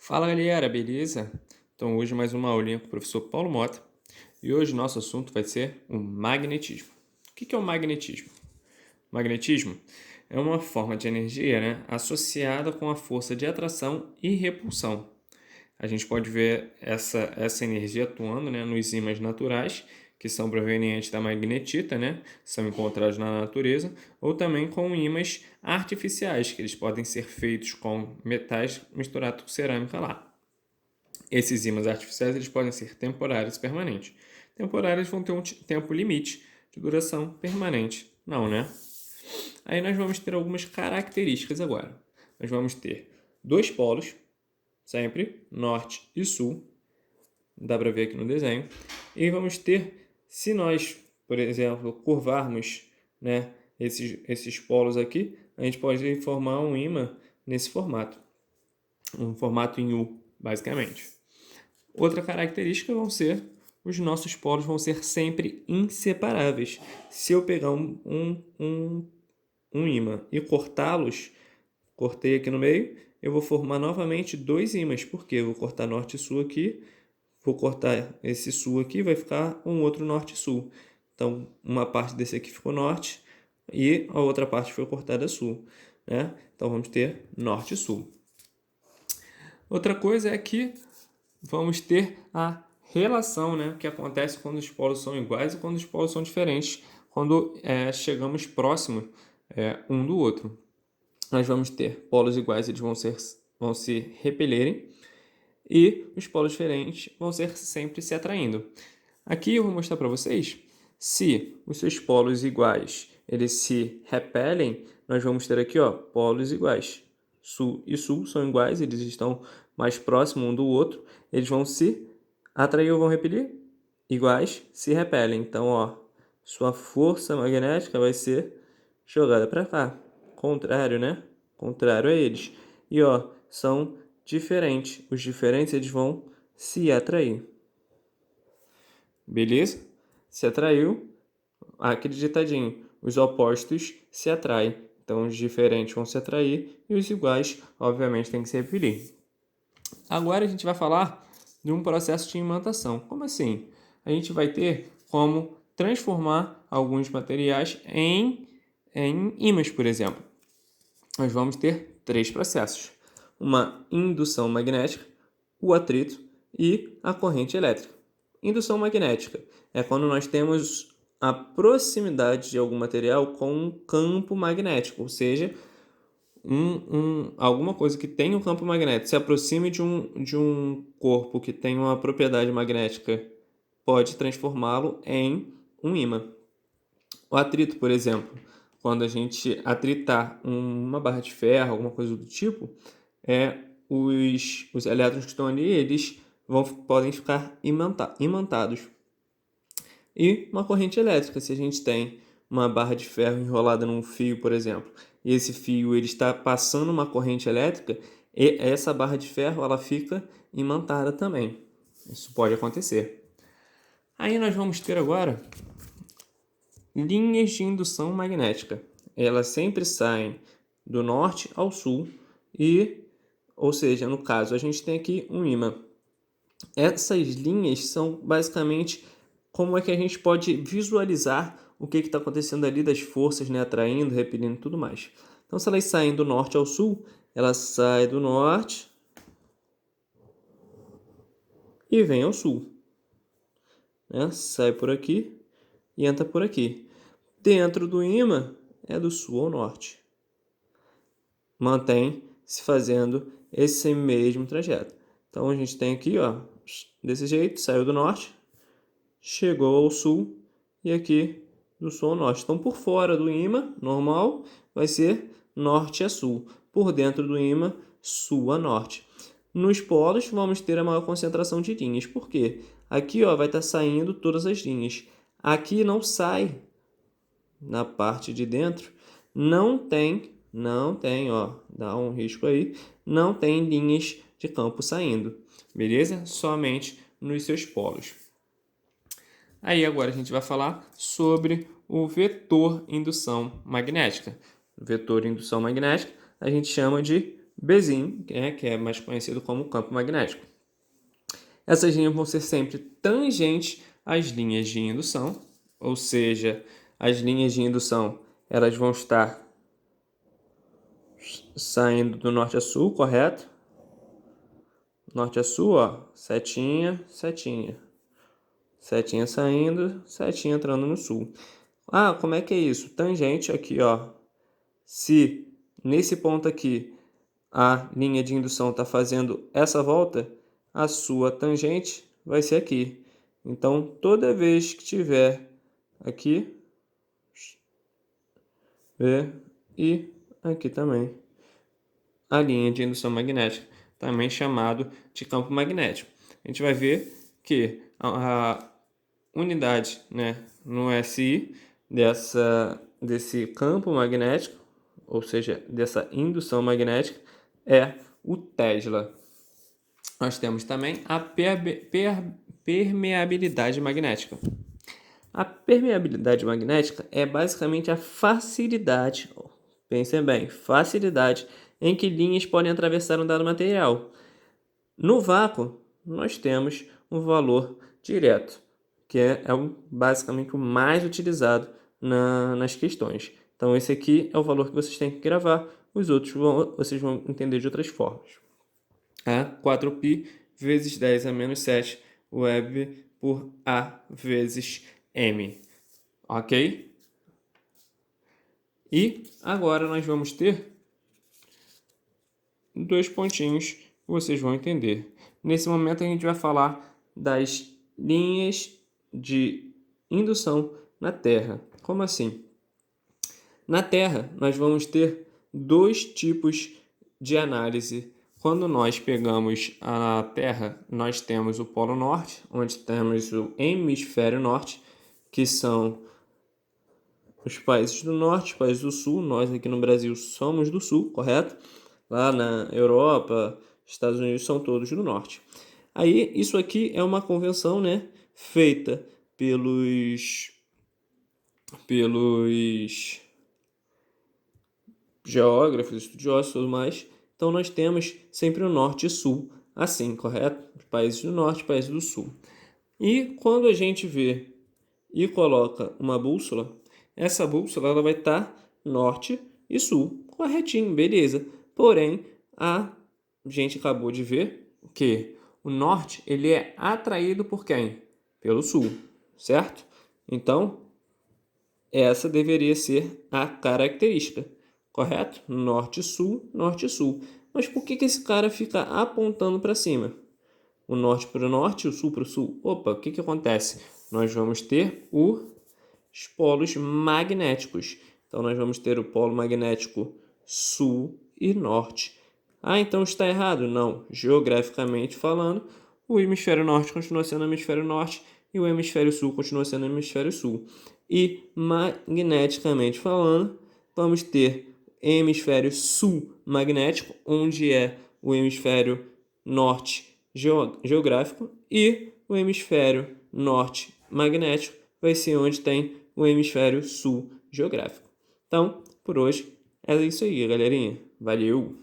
Fala galera, beleza? Então hoje mais uma aulinha com o professor Paulo Mota e hoje nosso assunto vai ser o magnetismo. O que é o magnetismo? O magnetismo é uma forma de energia, associada com a força de atração e repulsão. A gente pode ver essa energia atuando, nos ímãs naturais, que são provenientes da magnetita, são encontrados na natureza, ou também com ímãs artificiais, que eles podem ser feitos com metais misturados com cerâmica lá. Esses ímãs artificiais eles podem ser temporários e permanentes. Temporários vão ter um tempo limite de duração, permanente não, né? Aí nós vamos ter algumas características agora. Nós vamos ter dois polos, sempre, norte e sul, dá para ver aqui no desenho, e vamos ter, se nós, por exemplo, curvarmos, esses polos aqui, a gente pode formar um ímã nesse formato, um formato em U, basicamente. Outra característica vão ser, os nossos polos vão ser sempre inseparáveis. Se eu pegar um ímã e cortá-los, cortei aqui no meio, eu vou formar novamente dois ímãs, porque eu vou cortar norte e sul aqui, vou cortar esse sul aqui, vai ficar um outro norte e sul. Então, uma parte desse aqui ficou norte e a outra parte foi cortada sul, né? Então, vamos ter norte e sul. Outra coisa é que vamos ter a relação, que acontece quando os polos são iguais e quando os polos são diferentes, quando chegamos próximo um do outro. Nós vamos ter polos iguais, eles vão se repelirem, e os polos diferentes vão ser sempre se atraindo. Aqui eu vou mostrar para vocês, se os seus polos iguais eles se repelem, nós vamos ter aqui polos iguais. Sul e sul são iguais, eles estão mais próximos um do outro, eles vão se atrair ou vão repelir? Iguais, se repelem. Então, sua força magnética vai ser jogada para cá. Contrário, né? Contrário a eles. E, são diferentes. Os diferentes, eles vão se atrair. Beleza? Se atraiu, aquele ditadinho. Os opostos se atraem. Então, os diferentes vão se atrair e os iguais, obviamente, têm que se repelir. Agora a gente vai falar de um processo de imantação. Como assim? A gente vai ter como transformar alguns materiais em ímãs, por exemplo. Nós vamos ter três processos: uma indução magnética, o atrito e a corrente elétrica. Indução magnética é quando nós temos a proximidade de algum material com um campo magnético, ou seja, alguma coisa que tem um campo magnético se aproxime de um corpo que tem uma propriedade magnética, pode transformá-lo em um ímã. O atrito, por exemplo, quando a gente atritar uma barra de ferro, alguma coisa do tipo, os elétrons que estão ali, eles podem ficar imantados. E uma corrente elétrica, se a gente tem uma barra de ferro enrolada num fio, por exemplo, e esse fio ele está passando uma corrente elétrica, e essa barra de ferro ela fica imantada também. Isso pode acontecer. Aí nós vamos ter agora linhas de indução magnética. Elas sempre saem do norte ao sul ou seja, no caso, a gente tem aqui um ímã. Essas linhas são basicamente como é que a gente pode visualizar o que está acontecendo ali das forças, atraindo, repelindo e tudo mais. Então, se elas saem do norte ao sul, ela sai do norte e vem ao sul. Sai por aqui e entra por aqui. Dentro do ímã é do sul ao norte. Mantém se fazendo esse mesmo trajeto. Então, a gente tem aqui, desse jeito, saiu do norte, chegou ao sul e aqui do sul ao norte. Então, por fora do ímã, normal, vai ser norte a sul. Por dentro do ímã, sul a norte. Nos polos, vamos ter a maior concentração de linhas. Por quê? Aqui vai estar saindo todas as linhas. Aqui não sai. Na parte de dentro, não tem, dá um risco aí, não tem linhas de campo saindo. Beleza? Somente nos seus polos. Aí agora a gente vai falar sobre o vetor indução magnética. O vetor indução magnética a gente chama de Bzinho, que é mais conhecido como campo magnético. Essas linhas vão ser sempre tangentes às linhas de indução, ou seja, as linhas de indução elas vão estar saindo do norte a sul, correto? Norte a sul, ó, setinha, setinha. Setinha saindo, setinha entrando no sul. Ah, como é que é isso? Tangente aqui, ó. Se nesse ponto aqui a linha de indução está fazendo essa volta, a sua tangente vai ser aqui. Então, toda vez que tiver aqui, e aqui também, a linha de indução magnética, também chamado de campo magnético. A gente vai ver que a unidade, né, no SI desse campo magnético, ou seja, dessa indução magnética, é o Tesla. Nós temos também a permeabilidade magnética. A permeabilidade magnética é basicamente a facilidade, pensem bem, facilidade em que linhas podem atravessar um dado material. No vácuo, nós temos um valor direto, que basicamente o mais utilizado nas questões. Então, esse aqui é o valor que vocês têm que gravar, os outros vocês vão entender de outras formas. 4π vezes 10 a menos 7 web por A vezes M. Ok? E agora nós vamos ter 2 pontinhos que vocês vão entender. Nesse momento a gente vai falar das linhas de indução na Terra. Como assim? Na Terra nós vamos ter 2 tipos de análise. Quando nós pegamos a Terra, nós temos o Polo Norte, onde temos o Hemisfério Norte, que são os países do Norte, os países do Sul. Nós aqui no Brasil somos do Sul, correto? Lá na Europa, Estados Unidos são todos do Norte. Aí, isso aqui é uma convenção, né, feita pelos geógrafos, estudiosos e tudo mais. Então, nós temos sempre o Norte e Sul, assim, correto? Os países do Norte e países do Sul. E quando a gente vê e coloca uma bússola, essa bússola ela vai estar Norte e Sul, corretinho, beleza. Porém, a gente acabou de ver que o Norte ele é atraído por quem? Pelo Sul, certo? Então, essa deveria ser a característica, correto? Norte-Sul, Norte-Sul. Mas por que esse cara fica apontando para cima? O norte para o norte e o sul para o sul. Opa, o que acontece? Nós vamos ter os polos magnéticos. Então, nós vamos ter o polo magnético sul e norte. Ah, então está errado? Não. Geograficamente falando, o hemisfério norte continua sendo o hemisfério norte e o hemisfério sul continua sendo o hemisfério sul. E magneticamente falando, vamos ter hemisfério sul magnético, onde é o hemisfério norte geográfico, e o hemisfério norte magnético vai ser onde tem o hemisfério sul geográfico. Então, por hoje é isso aí, galerinha. Valeu!